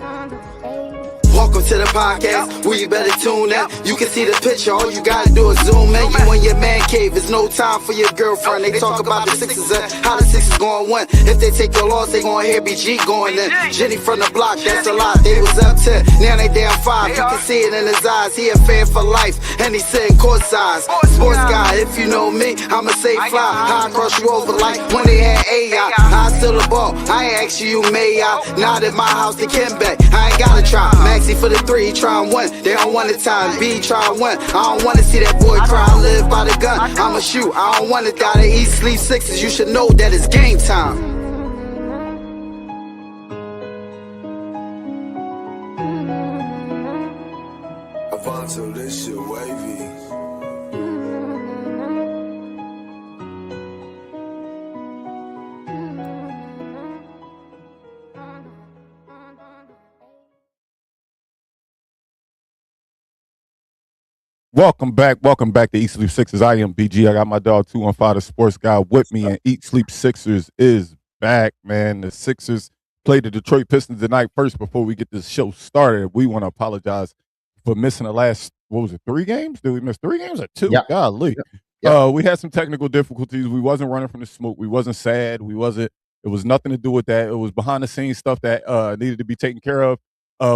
Welcome to the podcast, where you better tune in. You can see the picture, all you gotta do is zoom in. You in your man cave, it's no time for your girlfriend. They talk about the Sixers and how the Sixers gonna win. If they take your loss, they gonna hear BG going in. Jenny from the block, that's a lot. They was up 10, now they down 5. You can see it in his eyes, he a fan for life, and he sitting courtside. Sports guy, if you know me, I'ma say fly. I cross you over like when they had AI. I still the ball, I ain't ask you, may I? Not at my house, they can back. I ain't gotta try. Maxie for the 3, he try and win. They don't want the time, B try and win. I don't wanna see that boy cry, live by the gun. I'ma shoot, I don't wanna die. They eat, sleep Sixers, you should know that it's game time. Avanto, this shit wavy. Welcome back to Eat Sleep Sixers. I am BG. I got my dog 215, the sports guy, with me, and Eat Sleep Sixers is back, man. The Sixers played the Detroit Pistons tonight. First, before we get this show started, we want to apologize for missing the last, 3 games? Did we miss 3 games or 2? Yep. Golly. Yep. We had some technical difficulties. We wasn't running from the smoke. We wasn't sad. It was nothing to do with that. It was behind the scenes stuff that needed to be taken care of.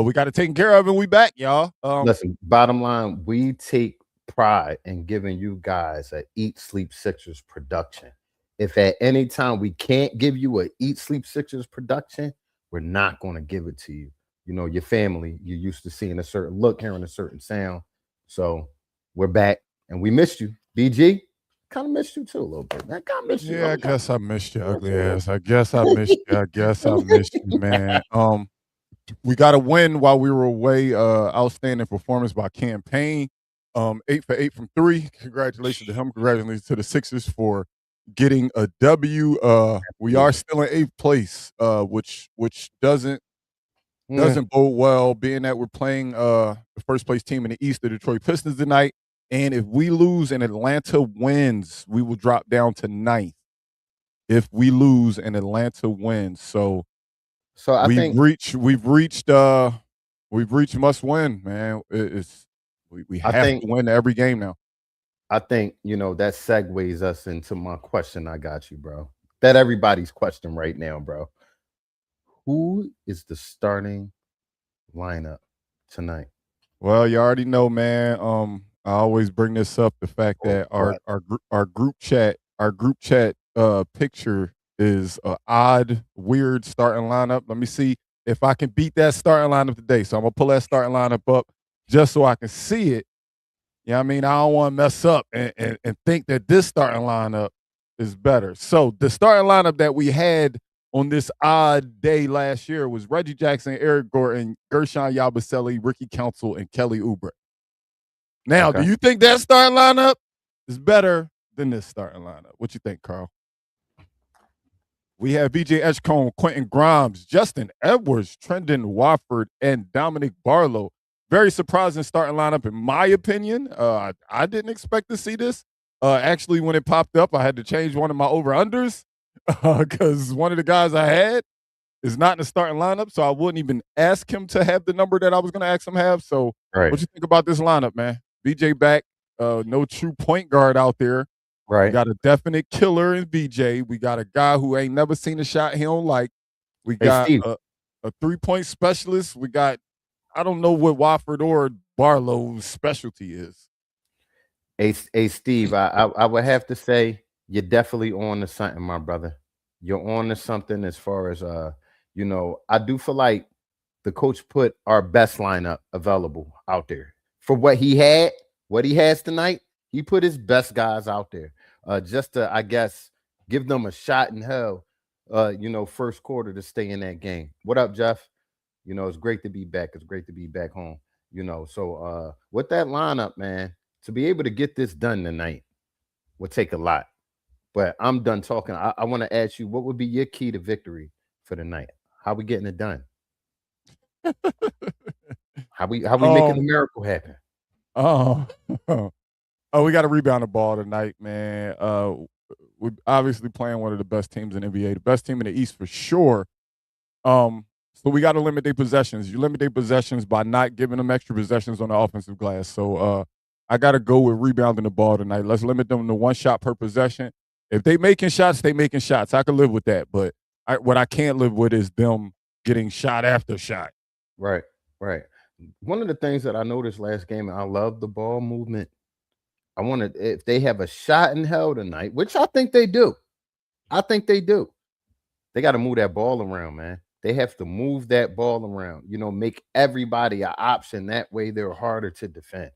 We got it taken care of, and we back, y'all. Listen, bottom line, we take pride in giving you guys a Eat Sleep Sixers production. If at any time we can't give you a Eat Sleep Sixers production, we're not going to give it to you. You know, your family, you're used to seeing a certain look, hearing a certain sound. So we're back, and we missed you. BG, kind of missed you too a little bit. I kind of missed you. Yeah, I guess I missed you, ugly ass. I guess I missed you, man. We got a win while we were away. Outstanding performance by Campaign. 8 for 8 from 3. Congratulations to him. Congratulations to the Sixers for getting a W. We are still in 8th place, which doesn't bode well, being that we're playing the first place team in the East, the Detroit Pistons, tonight. And if we lose and Atlanta wins, we will drop down to 9th. If we lose and Atlanta wins, so I think we've reached must win, man. We have to win every game now. I think, that segues us into my question. I got you, bro. That everybody's question right now, bro. Who is the starting lineup tonight? Well, you already know, man. I always bring this up, the fact that our group chat picture is an odd, weird starting lineup. Let me see if I can beat that starting lineup today. So I'm gonna pull that starting lineup up just so I can see it. You know what I mean? I don't want to mess up and think that this starting lineup is better. So the starting lineup that we had on this odd day last year was Reggie Jackson, Eric Gordon, Gershon Yabusele, Ricky Council, and Kelly Oubre. Now, Do you think that starting lineup is better than this starting lineup? What you think, Carl? We have BJ Edgecombe, Quentin Grimes, Justin Edwards, Trendon Wofford, and Dominic Barlow. Very surprising starting lineup, in my opinion. I didn't expect to see this. Actually, when it popped up, I had to change one of my over-unders because one of the guys I had is not in the starting lineup, so I wouldn't even ask him to have the number that I was going to ask him to have. So What you think about this lineup, man? BJ back, no true point guard out there. Right. We got a definite killer in BJ. We got a guy who ain't never seen a shot he don't like. We got a 3-point specialist. We got, I don't know what Wofford or Barlow's specialty is. Hey, Steve, I would have to say you're definitely on to something, my brother. You're on to something as far as, I do feel like the coach put our best lineup available out there. For what he has tonight, he put his best guys out there just to, I guess, give them a shot in hell, first quarter to stay in that game. What up, Jeff? It's great to be back. It's great to be back home. So with that lineup, man, to be able to get this done tonight will take a lot. But I'm done talking. I want to ask you, what would be your key to victory for the night? How we getting it done? How we making a miracle happen? We got to rebound the ball tonight, man. We're obviously playing one of the best teams in the NBA, the best team in the East for sure. It's So we got to limit their possessions. You limit their possessions by not giving them extra possessions on the offensive glass. So I got to go with rebounding the ball tonight. Let's limit them to 1 shot per possession. If they making shots, they making shots. I can live with that. But what I can't live with is them getting shot after shot. Right. One of the things that I noticed last game, and I love the ball movement. I wanted, if they have a shot in hell tonight, which I think they do. They got to move that ball around, man. They have to move that ball around, make everybody an option. That way they're harder to defend.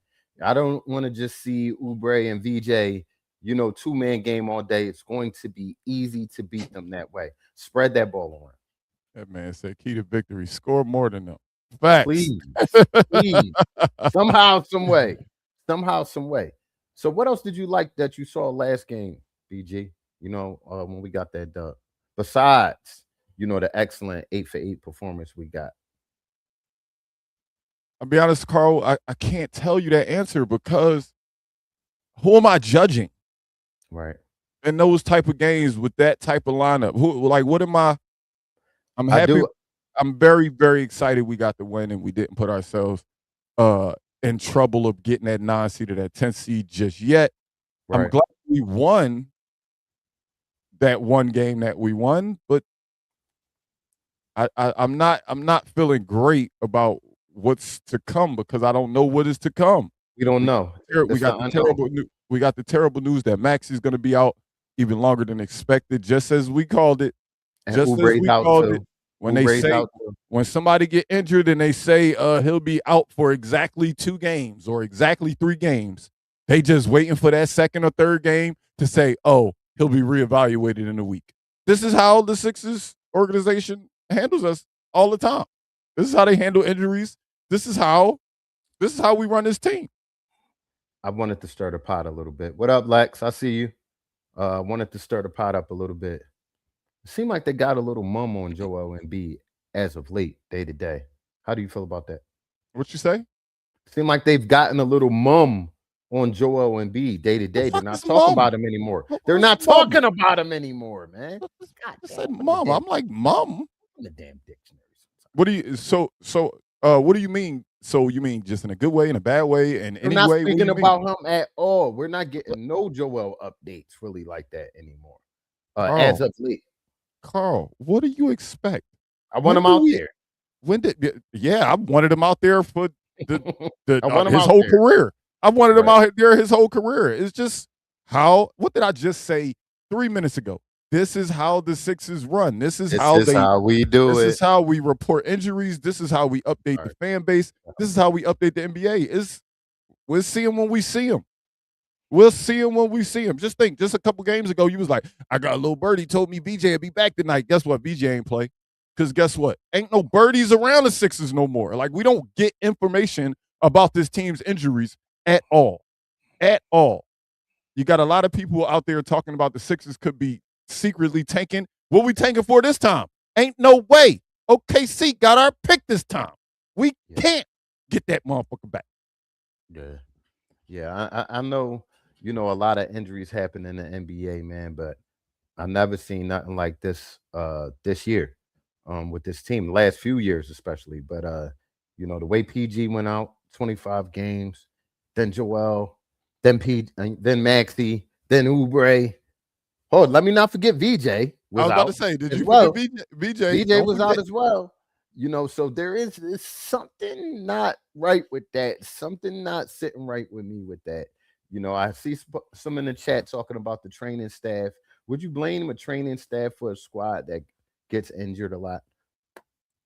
I don't want to just see Oubre and VJ, 2-man game all day. It's going to be easy to beat them that way. Spread that ball around. That man said key to victory, score more than them. Facts. Please. Somehow, some way. So what else did you like that you saw last game, BG? When we got that dub. Besides, the excellent 8-for-8 performance we got. I'll be honest, Carl, I can't tell you that answer because who am I judging? Right. In those type of games with that type of lineup. What am I? I'm happy. I'm very, very excited we got the win and we didn't put ourselves in trouble of getting that 9 seed or that 10 seed just yet. Right. I'm glad we won that one game that we won, but I'm not feeling great about what's to come because I don't know what is to come. We don't know. We got the terrible news that Max is going to be out even longer than expected, just as we called it. And just as we called it. When somebody get injured and they say he'll be out for exactly 2 games or exactly 3 games, they just waiting for that second or third game to say, oh, he'll be reevaluated in a week. This is how the Sixers organization handles us all the time. This is how they handle injuries. This is how we run this team. I wanted to stir the pot a little bit. What up, Lex? I see you. Wanted to stir the pot up a little bit. It seemed like they got a little mum on Joel Embiid as of late, day to day. How do you feel about that? What you say? Seemed like they've gotten a little mum on Joel Embiid day to day. They're not talking about him anymore. They're not talking about him anymore, man. I said mum. I'm like mum. The damn dictionary. What do you? What do you mean? So you mean just in a good way, in a bad way, and any way? We're not speaking about him at all. We're not getting no Joel updates really like that anymore. As of late. Carl, what do you expect? I want him out there. I wanted him out there for his whole career. I wanted him out there his whole career. It's just what did I just say 3 minutes ago? This is how the Sixers run. This is how we do it. This is how we report injuries. This is how we update the fan base. This is how we update the NBA. We'll see him when we see him. Just think, just a couple games ago, you was like, I got a little birdie told me BJ would be back tonight. Guess what? BJ ain't play. Because guess what? Ain't no birdies around the Sixers no more. Like, we don't get information about this team's injuries at all. At all. You got a lot of people out there talking about the Sixers could be secretly tanking. What we tanking for this time? Ain't no way. OKC got our pick this time. We can't get that motherfucker back. Yeah. I know, a lot of injuries happen in the NBA, man, but I never seen nothing like this this year with this team, the last few years especially. But the way PG went out, 25 games, then Joel, then Maxey, then Oubre. Oh, let me not forget VJ. I was about to say, did you forget VJ? VJ was out as well. So there is something not right with that. Something not sitting right with me with that. I see some in the chat talking about the training staff. Would you blame a training staff for a squad that gets injured a lot?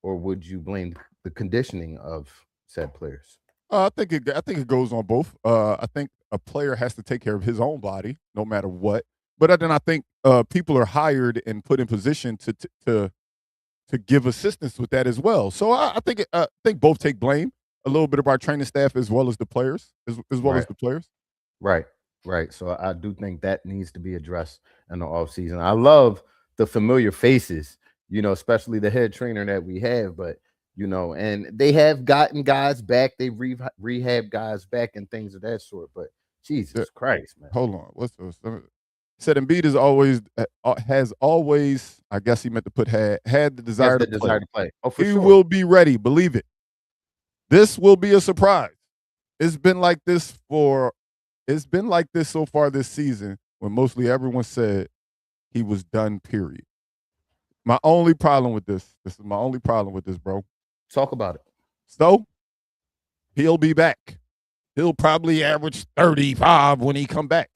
Or would you blame the conditioning of said players? I think it goes on both. I think a player has to take care of his own body no matter what. But then I think people are hired and put in position to give assistance with that as well. So I think both take blame. A little bit of our training staff as well as the players, as well as the players. Right. So I do think that needs to be addressed in the offseason. I love the familiar faces, especially the head trainer that we have. But and they have gotten guys back. They rehab guys back and things of that sort. But Jesus Christ, man. Hold on. What's those? said Embiid has always, I guess he meant to put had the desire to play. Oh, for He sure. will be ready. Believe it. This will be a surprise. It's been like this so far this season when mostly everyone said he was done, period. My only problem with this is my only problem with this, bro. Talk about it. So, he'll be back. He'll probably average 35 when he come back.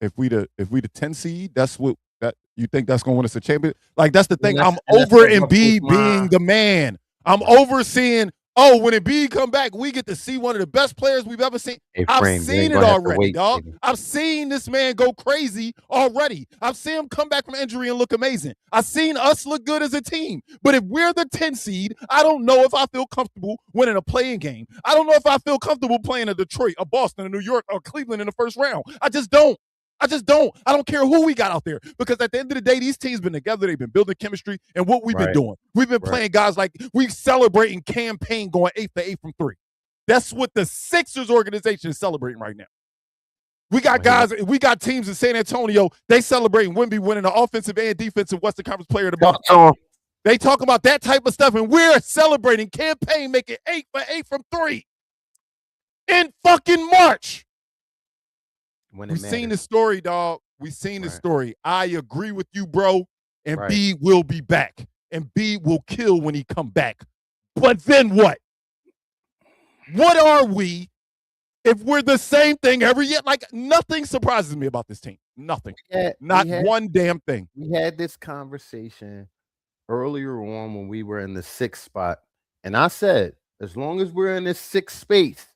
If we the 10 seed, that's what that you think that's going to win us a championship? Like, that's the thing. I'm over Embiid being the man. I'm overseeing, when Embiid come back, we get to see one of the best players we've ever seen. I've seen it already, dog. I've seen this man go crazy already. I've seen him come back from injury and look amazing. I've seen us look good as a team. But if we're the 10 seed, I don't know if I feel comfortable winning a playing game. I don't know if I feel comfortable playing a Detroit, a Boston, a New York, or Cleveland in the first round. I just don't. I don't care who we got out there, because at the end of the day, these teams been together. They've been building chemistry, and what we've been doing. We've been playing guys like we celebrating campaign going 8 for 8 from 3. That's what the Sixers organization is celebrating right now. We got guys, we got teams in San Antonio, they celebrating Wemby winning the offensive and defensive Western Conference Player of the Month. They talk about that type of stuff, and we're celebrating campaign making 8 for 8 from 3 in fucking March. We've seen the story, dog. We've seen the story. I agree with you, bro. And B will be back. And B will kill when he come back. But then what? What are we if we're the same thing every year? Like, nothing surprises me about this team. Nothing. Not one damn thing. We had this conversation earlier on when we were in the 6th spot. And I said, as long as we're in this 6th space,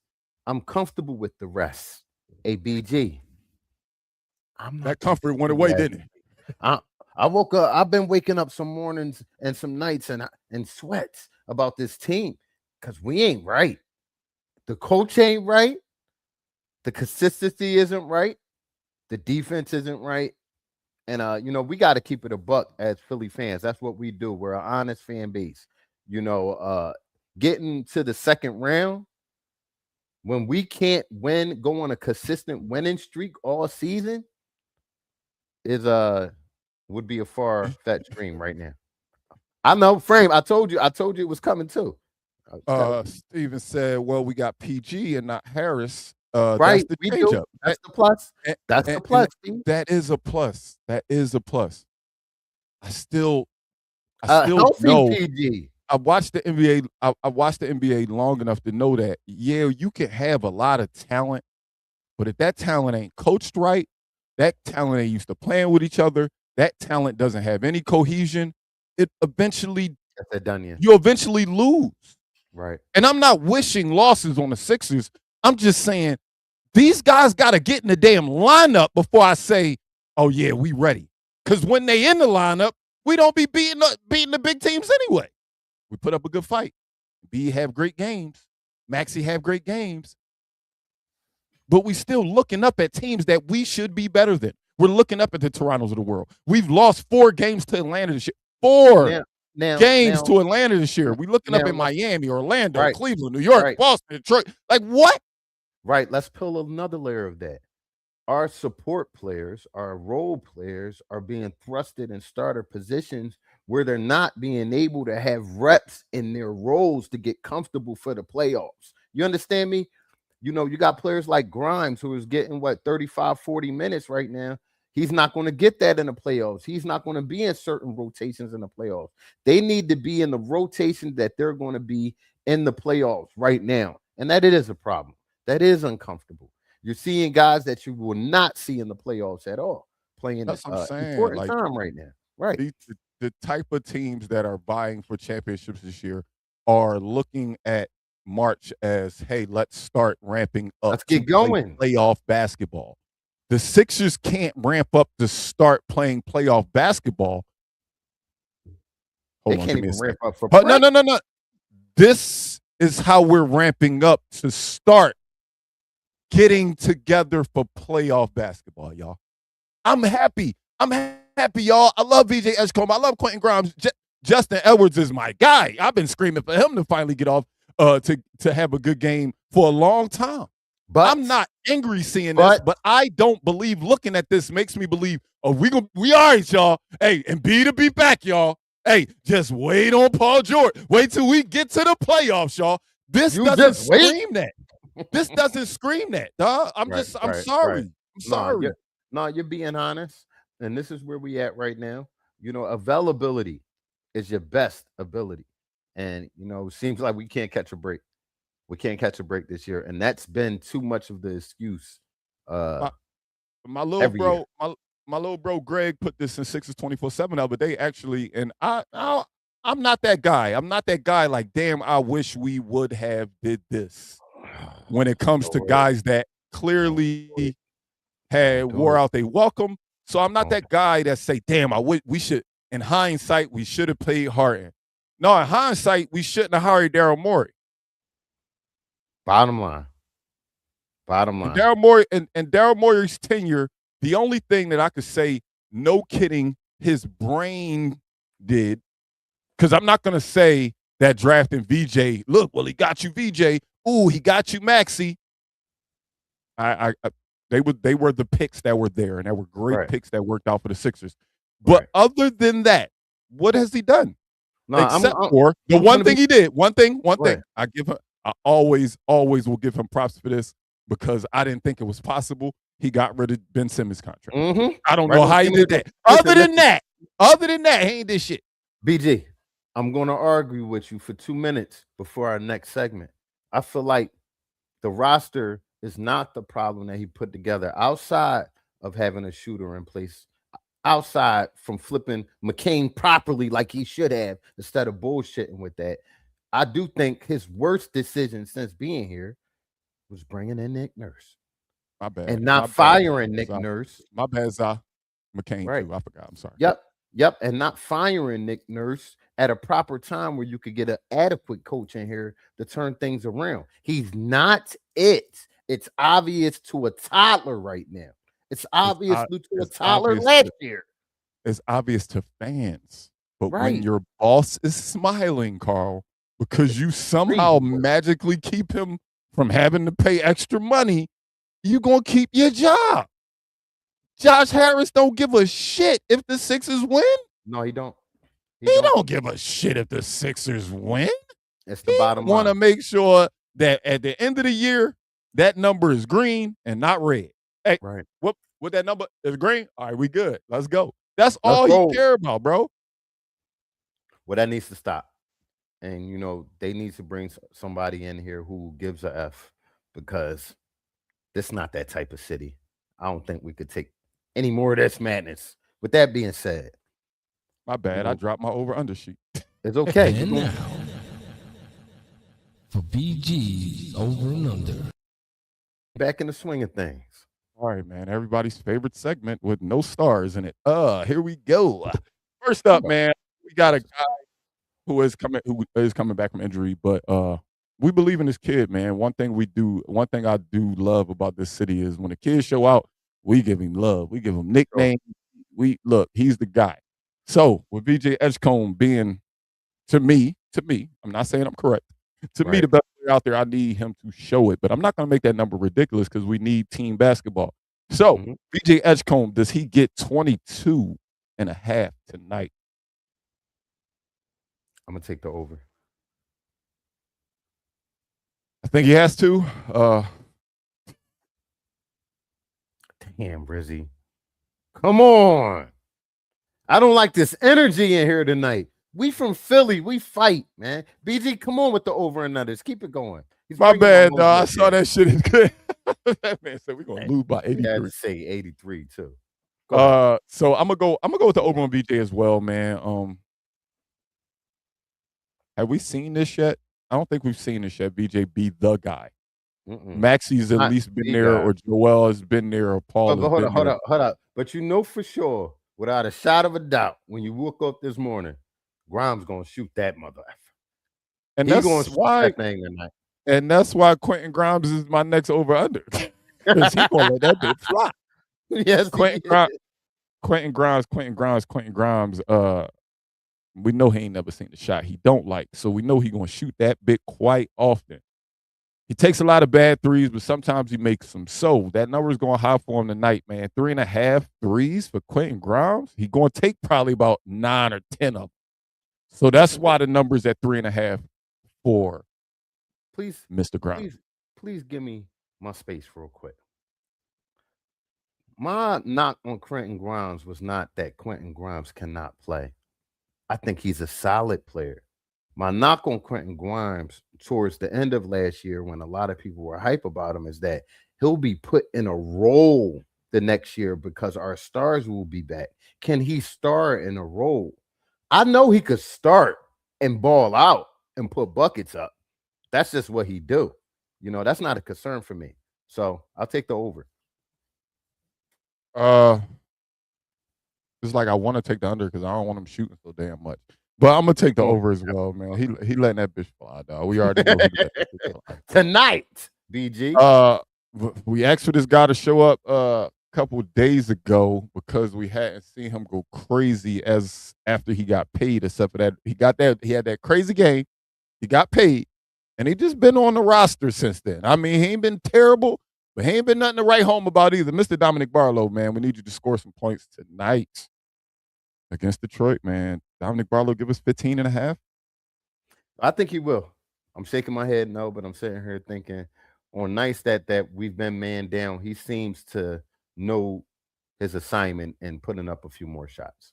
I'm comfortable with the rest. ABG. That comfort went away, didn't it? I woke up. I've been waking up some mornings and some nights and sweats about this team because we ain't right. The coach ain't right. The consistency isn't right. The defense isn't right. And we got to keep it a buck as Philly fans. That's what we do. We're an honest fan base. Getting to the second round when we can't win, go on a consistent winning streak all season would be a far-fetched dream right now. I know, Frame. I told you it was coming too. Steven said, well, we got PG and not Harris. Right, we do. That's the plus. That's the plus. That is a plus. That is a plus. I still know. PG. I watched the NBA. I watched the NBA long enough to know that, yeah, you can have a lot of talent, but if that talent ain't coached right, that talent ain't used to playing with each other, that talent doesn't have any cohesion, you eventually lose. Right. And I'm not wishing losses on the Sixers. I'm just saying these guys got to get in the damn lineup before I say, oh, yeah, we ready. Because when they in the lineup, we don't be beating the big teams anyway. We put up a good fight. B have great games. Maxey have great games. But we still looking up at teams that we should be better than. We're looking up at the Torontos of the world. We've lost 4 games to Atlanta this year. 4 games to Atlanta this year. We're looking up at Miami, Orlando, Cleveland, New York, Boston, Detroit. Like, what? Right. Let's peel another layer of that. Our support players, our role players are being thrusted in starter positions where they're not being able to have reps in their roles to get comfortable for the playoffs. You understand me? You got players like Grimes who is getting 35, 40 minutes right now. He's not going to get that in the playoffs. He's not going to be in certain rotations in the playoffs. They need to be in the rotation that they're going to be in the playoffs right now. And that it is a problem. That is uncomfortable. You're seeing guys that you will not see in the playoffs at all playing important time right now. Right. The type of teams that are vying for championships this year are looking at March as, hey, let's start ramping up. Let's get going. Playoff basketball. The Sixers can't ramp up to start playing playoff basketball. They can't even ramp up for no. This is how we're ramping up to start getting together for playoff basketball, y'all. I'm happy. Y'all. I love VJ Edgecombe. I love Quentin Grimes. Justin Edwards is my guy. I've been screaming for him to finally get off to have a good game for a long time. I'm not angry seeing this, but I don't believe looking at this makes me believe, oh, we all right, y'all. Hey, and B to be back, y'all. Hey, just wait on Paul George. Wait till we get to the playoffs, y'all. This doesn't scream that. This doesn't scream that, dog. I'm sorry. I'm sorry. You're being honest. And this is where we at right now. You know, availability is your best ability. And, you know, it seems like we can't catch a break. We can't catch a break this year. And that's been too much of the excuse. My little bro, my little bro Greg put this in Sixers 24/7 the other day, actually, and I'm not that guy. I'm not that guy like, damn, I wish we would have did this when it comes to guys that clearly had wore out their welcome. So I'm not that guy that say, damn, we should, in hindsight, we should have played Harden. No, in hindsight, we shouldn't have hired Daryl Morey. Bottom line. And Daryl Morey's tenure, the only thing that I could say, no kidding, his brain did, because I'm not going to say that drafting VJ, look, well, he got you VJ. Ooh, he got you Maxey. They were the picks that were there, and there were great picks that worked out for the Sixers. But other than that, what has he done? No, Except for the one thing he did. One thing. I always will give him props for this because I didn't think it was possible. He got rid of Ben Simmons' contract. I don't know how he did that. Other than that, he ain't did shit. BG, I'm going to argue with you for 2 minutes before our next segment. I feel like the roster is not the problem that he put together outside of having a shooter in place, outside from flipping McCain properly like he should have instead of bullshitting with that. I do think his worst decision since being here was bringing in Nick Nurse. My bad. And not firing Nick Nurse. My bad, Za. McCain, too. I forgot. I'm sorry. Yep. And not firing Nick Nurse at a proper time where you could get an adequate coach in here to turn things around. He's not it. It's obvious to a toddler right now. It's obvious to a toddler last year. It's obvious to fans. But when your boss is smiling, Carl, because you somehow magically keep him from having to pay extra money, you're going to keep your job. Josh Harris don't give a shit if the Sixers win. No, he don't. He don't give a shit if the Sixers win. It's the bottom line. Want to make sure that at the end of the year, that number is green and not red. Hey, what that number is green? All right, we good. Let's go. That's all he care about, bro. Well, that needs to stop. And, you know, they need to bring somebody in here who gives a F because this is not that type of city. I don't think we could take any more of this madness. With that being said. My bad. I dropped my over-under sheet. It's okay. And now, for BG's over and under. Back in the swing of things. All right, man. Everybody's favorite segment with no stars in it. Here we go. First up, man, we got a guy who is coming back from injury, but we believe in this kid, man. One thing I do love about this city is when the kids show out, we give him love. We give him nicknames. He's the guy. So with VJ Edgecombe being to me, I'm not saying I'm correct. To me, the best player out there, I need him to show it, but I'm not going to make that number ridiculous because we need team basketball. So VJ Edgecombe, does he get 22 and a half tonight? I'm going to take the over. I think he has to. Damn, Brizzy. Come on. I don't like this energy in here tonight. We from Philly. We fight, man. BG, come on with the over and unders. Keep it going. My bad, dog. I saw that shit is good. That man said we're going to lose by 83. I had to say 83, too. So I'm going to go with the over on VJ as well, man. Have we seen this yet? I don't think we've seen this yet. VJ be the guy. Maxie's at least been there, or Joel has been there, or Paul. Hold up. But you know for sure, without a shot of a doubt, when you woke up this morning, Grimes gonna shoot that mother. And that's why that thing tonight. And that's why Quentin Grimes is my next over under. Because he gonna let that bitch fly. Yes, Quentin Grimes. We know he ain't never seen the shot he don't like, so we know he gonna shoot that bit quite often. He takes a lot of bad threes, but sometimes he makes them. So that number is going high for him tonight, man. 3.5 threes for Quentin Grimes. He's going to take probably about 9 or 10 of them. So that's why the number's at 3.5 for Please, Mr. Grimes. please give me my space real quick. My knock on Quentin Grimes was not that Quentin Grimes cannot play. I think he's a solid player. My knock on Quentin Grimes towards the end of last year, when a lot of people were hype about him, is that he'll be put in a role the next year because our stars will be back. Can he star in a role? I know he could start and ball out and put buckets up. That's just what he do. You know, that's not a concern for me. So I'll take the over. It's like I want to take the under because I don't want him shooting so damn much. But I'm gonna take the over as well, man. He letting that bitch fly, dog. We already know he let that bitch fly. Tonight, BG. We asked for this guy to show up a couple of days ago because we hadn't seen him go crazy as after he got paid, except for that he had that crazy game, he got paid, and he just been on the roster since then. I mean, he ain't been terrible, but he ain't been nothing to write home about either. Mr. Dominic Barlow, man, we need you to score some points tonight against Detroit, man. Dominic Barlow, give us 15.5. I think he will. I'm shaking my head no, but I'm sitting here thinking on nights that we've been man down, he seems to know his assignment and putting up a few more shots.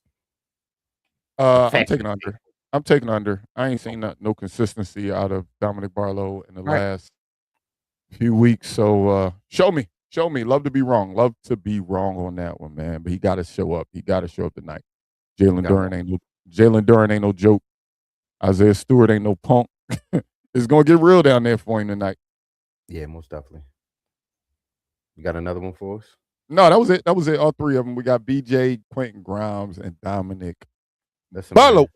I'm taking under. I'm taking under. I ain't seen no consistency out of Dominic Barlow in the last few weeks. So show me. Love to be wrong. Love to be wrong on that one, man. But he got to show up. He got to show up tonight. Jalen Duren ain't no joke. Isaiah Stewart ain't no punk. It's gonna get real down there for him tonight. Yeah, most definitely. You got another one for us? No, that was it. That was it. All three of them. We got BJ, Quentin Grimes, and Dominic Barlow.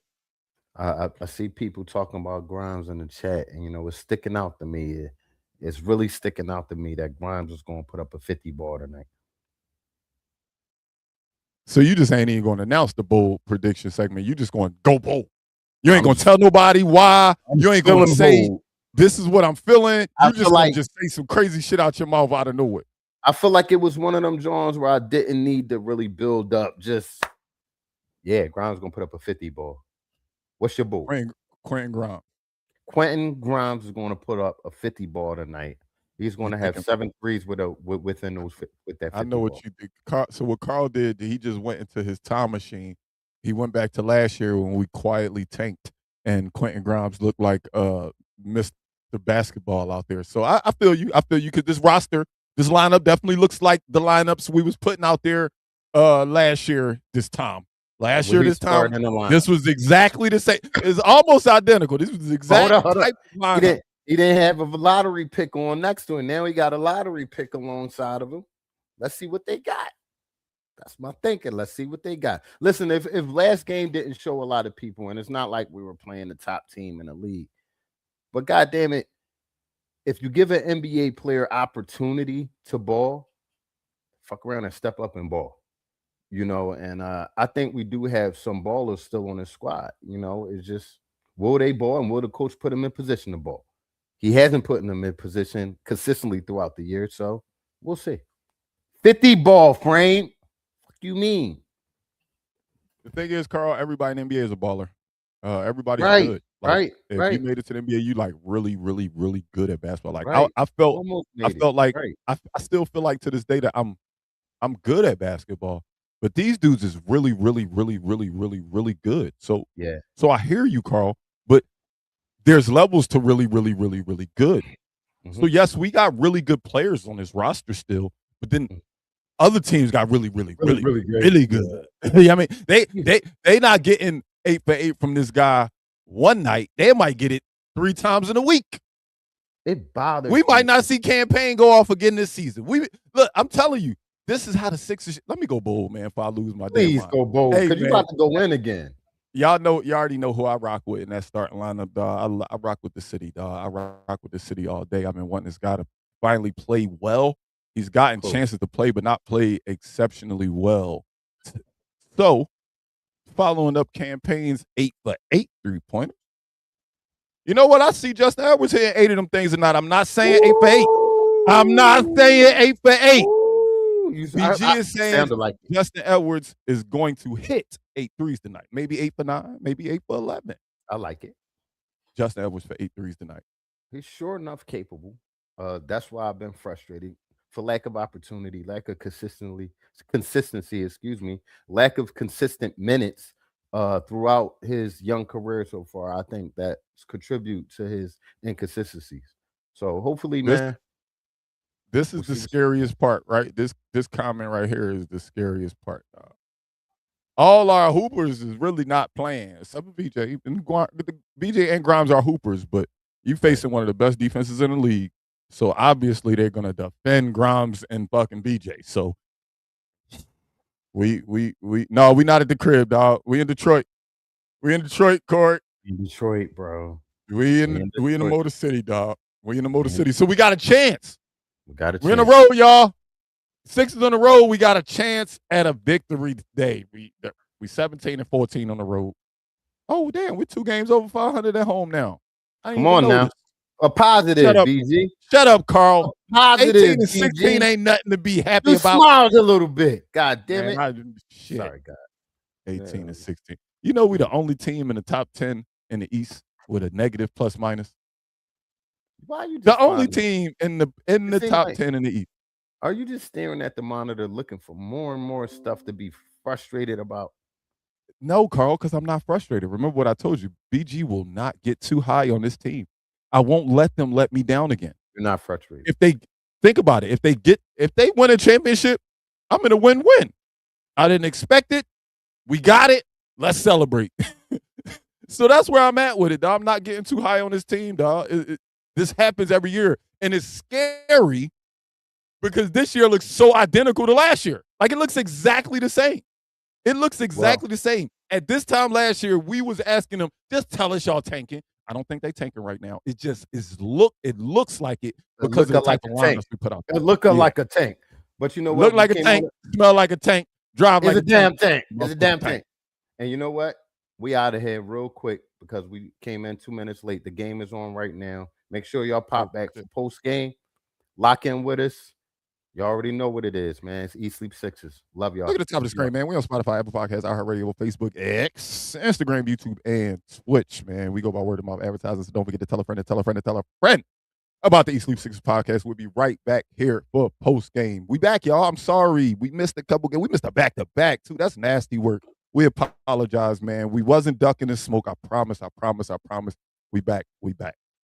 I see people talking about Grimes in the chat, and it's sticking out to me. It's really sticking out to me that Grimes is going to put up a 50 ball tonight. So you just ain't even going to announce the bold prediction segment. You just going to go bold. You ain't going to tell nobody why. You ain't going to say, this is what I'm feeling. You just going to just say some crazy shit out your mouth out of nowhere. I feel like it was one of them Johns where I didn't need to really build up. Grimes going to put up a 50 ball. What's your bold? Quentin Grimes. Quentin Grimes is going to put up a 50 ball tonight. He's going to have 7 threes within those with that 50 I know what ball. you did. So what Carl did, he just went into his time machine. He went back to last year when we quietly tanked and Quentin Grimes looked like Mr. Basketball out there. So I feel you. I feel you because this lineup definitely looks like the lineups we was putting out there last year this time. This was exactly the same. It's almost identical. This was the exact type of lineup. He didn't have a lottery pick on next to him. Now he got a lottery pick alongside of him. Let's see what they got. That's my thinking. Let's see what they got. Listen, if last game didn't show a lot of people, and it's not like we were playing the top team in the league, but goddamn it, if you give an NBA player opportunity to ball, fuck around and step up and ball. And I think we do have some ballers still on the squad. It's just, will they ball and will the coach put them in position to ball? He hasn't put them in position consistently throughout the year, so we'll see. 50 ball frame. What do you mean? The thing is, Carl, everybody in the NBA is a baller. Everybody's good. If you made it to the NBA, you like really, really, really good at basketball. Like I still feel like to this day that I'm good at basketball. But these dudes is really, really, really, really, really, really good. So yeah. So I hear you, Carl, but there's levels to really, really, really, really good. Mm-hmm. So yes, we got really good players on this roster still, but then other teams got really, really, really, really, really good. I mean, they not getting 8 for 8 from this guy one night. They might get it 3 times in a week. It bothers me. We might not see Campaign go off again this season. Look, I'm telling you. This is how the Sixers. Let me go bold, man. If I lose my please go bold, because you about to go in again. You already know who I rock with in that starting lineup, dog. I rock with the city, dog. I rock with the city all day. I've been wanting this guy to finally play well. He's gotten chances to play, but not play exceptionally well. So, following up Campaign's 8 for 8 3-pointers, You know what? I see Justin Edwards hitting 8 of them things tonight. I'm not saying 8 for 8. I'm not saying 8 for 8. BG is saying like Justin Edwards is going to hit 8 threes tonight. Maybe 8 for 9, maybe 8 for 11. I like it. Justin Edwards for 8 threes tonight. He's sure enough capable. That's why I've been frustrated for lack of opportunity, lack of consistency, excuse me, lack of consistent minutes throughout his young career so far. I think that's contribute to his inconsistencies. So hopefully, man. This is the scariest part, right? This comment right here is the scariest part. All our hoopers is really not playing. Except for BJ. BJ and Grimes are hoopers, but you facing one of the best defenses in the league. So obviously they're gonna defend Grimes and fucking BJ. So we not at the crib, dog. We in Detroit. We in Detroit, Court. In Detroit, bro. We in the Motor City, dog. We in the Motor City. So we got a chance. We're in a row, y'all. 6 in a row. We got a chance at a victory today. We 17-14 on the road. Oh damn, we're 2 games over 500 at home now. Come on now. A positive, Shut up, BG. Shut up, Carl. A positive, 18-16 BG. ain't nothing to be happy You about. smiled a little bit. God damn it. Shit. Sorry, God. 18-16. You know we the only team in the top 10 in the East with a negative plus minus. Why are you the only team in the top 10 in the East? Are you just staring at the monitor looking for more and more stuff to be frustrated about? No, Carl, because I'm not frustrated. Remember what I told you. BG will not get too high on this team. I won't let them let me down again. You're not frustrated. If they think about it, if they win a championship, I'm in a win-win. I didn't expect it. We got it. Let's celebrate. So that's where I'm at with it, dog. I'm not getting too high on this team, dog. This happens every year, and it's scary because this year looks so identical to last year. Like it looks exactly the same. It looks exactly the same. At this time last year, we was asking them, just tell us y'all tanking. I don't think they tanking right now. It just it looks like it because of the type of lineups we put out there. It look like a tank. But you know what? Look like a tank, smell like a tank, drive like a damn tank. It's a damn tank. And you know what? We out of here real quick because we came in 2 minutes late. The game is on right now. Make sure y'all pop back for post game. Lock in with us. You already know what it is, man. It's Eat Sleep Sixers. Love y'all. Look at the top of the screen, man. We on Spotify, Apple Podcasts, iHeartRadio, Facebook, X, Instagram, YouTube, and Twitch, man. We go by word of mouth advertising, so don't forget to tell a friend, to tell a friend, to tell a friend about the Eat Sleep Sixers podcast. We'll be right back here for post game. We back, y'all. I'm sorry. We missed a couple games. We missed a back-to-back, too. That's nasty work. We apologize, man. We wasn't ducking the smoke. I promise. We back.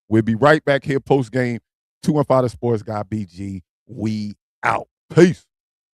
We'll be right back here post game. 215 The Sports Guy BG. We out. Peace.